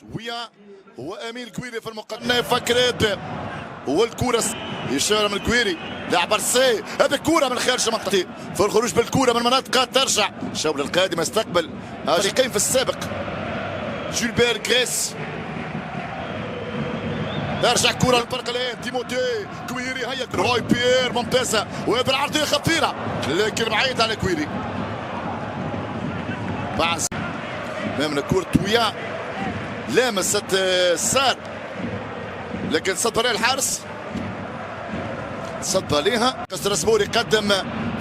ويا هو امين الكويري في المقدمه يفكر هو الكوره اشاره من الكويري لاعب ارسي هذه الكوره من خارج منطقتي في الخروج بالكوره من مناطق ترجع الجوله القادمه استقبل فريقين في السابق جولبير غريس ترجع كرة للفرق الان تيموتي كويري هيا روي بيير ممتازة وهذه العرضية خطيرة لكن بعيد على كويري بعد من كورتويا لامست السار لكن صد عليها الحارس صد عليها كسر سبوري قدم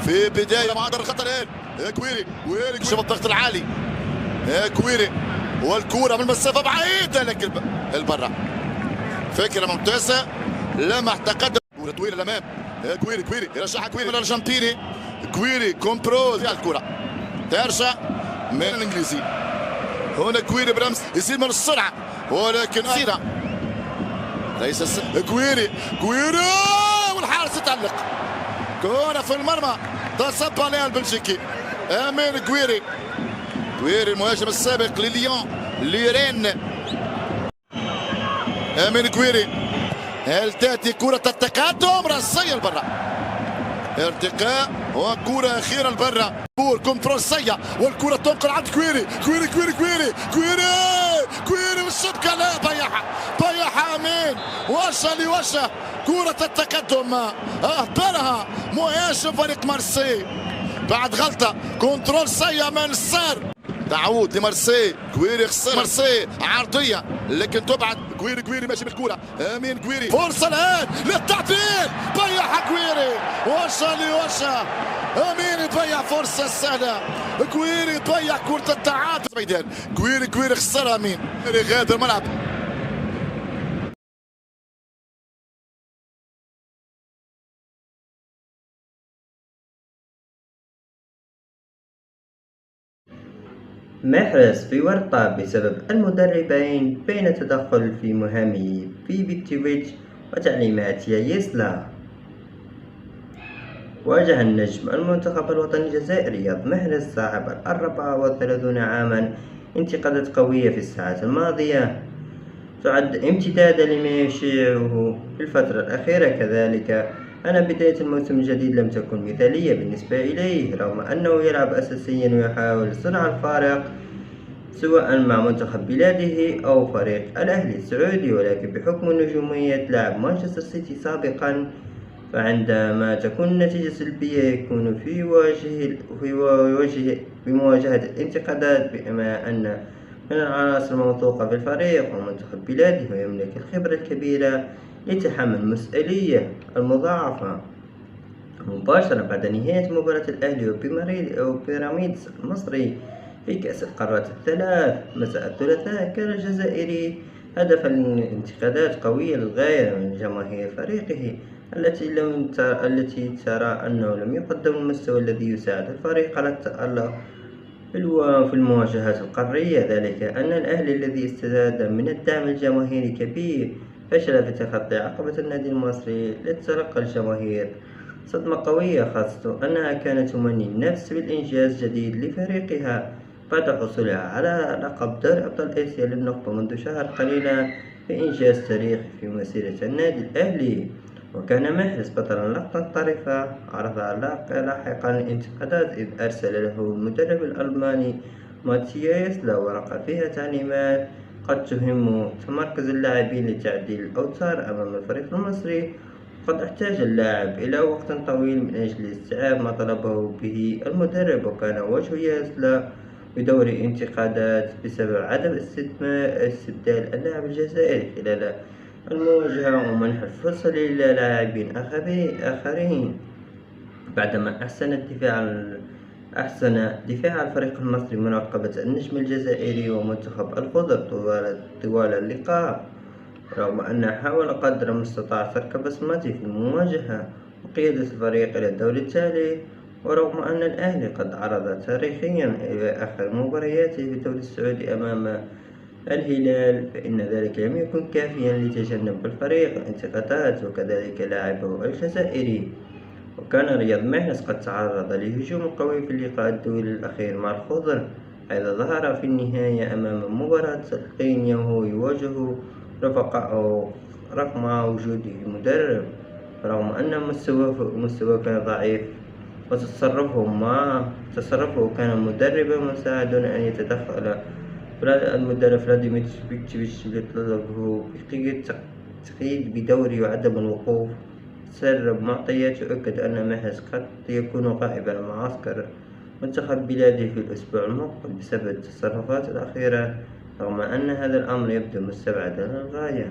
في بداية مع الخطر الان كويري شوف الضغط العالي كويري والكرة من مسافة بعيدة لكن البرة فكرة ممتازة لمح تقدم كرة طويلة للأمام كويري يرجعها كويري من الأرجنتيني كويري كونترول في الكرة ترجع من الإنجليزي هنا كويري برمز يزيد من السرعة ولكن أخيرا ليس كويري والحارس يتألق كرة في المرمى تصب عليها البلجيكي أمين كويري المهاجم السابق لليون امين كويري هل تاتي كرة التقدم راسية لبرا ارتقاء وكرة أخيرة لبرا كنترول سيء والكرة تنقل عند كويري والشبكة لا ضيعها امين وجه لوجه كرة التقدم اهدرها مهاجم فريق مارسي بعد غلطة كنترول سيء من السار تعود لمارسي كويري خسر مارسي عرضيه لكن تبعد كويري ماشي بالكوره امين كويري فرصه الان للتعديل ضيعها كويري وجه لوجه امين يضيع فرصه سهله كويري يضيع كره التعادل ميدان كويري خسرها امين غادر الملعب محرز في ورطة بسبب المدربين بين تدخل في مهامه في بيتيفيتش وتعليمات يايسلا. واجه النجم المنتخب الوطني الجزائري رياض محرز صاحب 34 عاما انتقادات قوية في الساعات الماضية تعد امتدادا لما يشيعه في الفترة الأخيرة. كذلك أن بداية الموسم الجديد لم تكن مثالية بالنسبة إليه رغم أنه يلعب أساسيا ويحاول صنع الفارق سواء مع منتخب بلاده أو فريق الأهلي السعودي، ولكن بحكم نجومية لاعب مانشستر سيتي سابقا فعندما تكون النتيجة سلبية يكون في مواجهة الانتقادات بما أن من العناصر الموثوقة في الفريق ومنتخب بلاده ويملك الخبرة الكبيرة لتحمل المسؤولية المضاعفة. مباشرة بعد نهاية مباراة الأهلي وبيراميدز المصري في كأس القارات الثلاث مساء الثلاثاء كان الجزائري هدفا لانتقادات قوية للغاية من جماهير فريقه التي ترى أنه لم يقدم المستوى الذي يساعد الفريق على التألق في المواجهات القارية. ذلك أن الأهلي الذي استزاد من الدعم الجماهيري كبير فشل في تخطي عقبة النادي المصري لتلقى الجماهير صدمة قوية، خاصة أنها كانت تمني النفس بالإنجاز جديد لفريقها بعد حصولها على لقب دوري أبطال آسيا للنخبة منذ شهر قليلا في إنجاز تاريخي في مسيرة النادي الأهلي. وكان محرز بطلا لقطة طريفة عرضها لاحقا الانتقادات إذ أرسل له المدرب الألماني ماتيا يسلا ورقة فيها تعليمات قد تهم تمركز اللاعبين لتعديل الأوتار أمام الفريق المصري. قد احتاج اللاعب إلى وقت طويل من أجل استيعاب ما طلبه به المدرب، وكان وجه يسلا بدور انتقادات بسبب عدم استبدال اللاعب الجزائري خلال المواجهة ومنح الفرصة للاعبين آخرين. بعدما أحسن دفاع الفريق المصري مراقبة النجم الجزائري ومنتخب الخضر طوال اللقاء رغم أنه حاول قدر المستطاع ترك بصمته في المواجهة وقيادة الفريق إلى الدور التالي. ورغم أن الأهلي قد عرض تاريخيا إلى آخر مبارياته في الدوري السعودي أمام الهلال فإن ذلك لم يكن كافيا لتجنب الفريق الانتقادات وكذلك لاعبه الجزائري. وكان رياض محرز قد تعرض لهجوم قوي في اللقاء الدولي الأخير مع الخضر حيث ظهر في النهاية أمام مباراة غينيا وهو يواجه رفقائه رغم وجوده مدرب، رغم أن مستواه كان ضعيف، تصرفه كان مدربا مساعدا أن يتدخل. المدرب فلاديمير بيتشيفيتش يطلبه بقية التقييد بدوري وعدم الوقوف تسرب معطيات تؤكد أن محرز قد يكون غائبا عن معسكر منتخب بلاده في الأسبوع المقبل بسبب التصرفات الأخيرة، رغم أن هذا الأمر يبدو مستبعدا للغاية.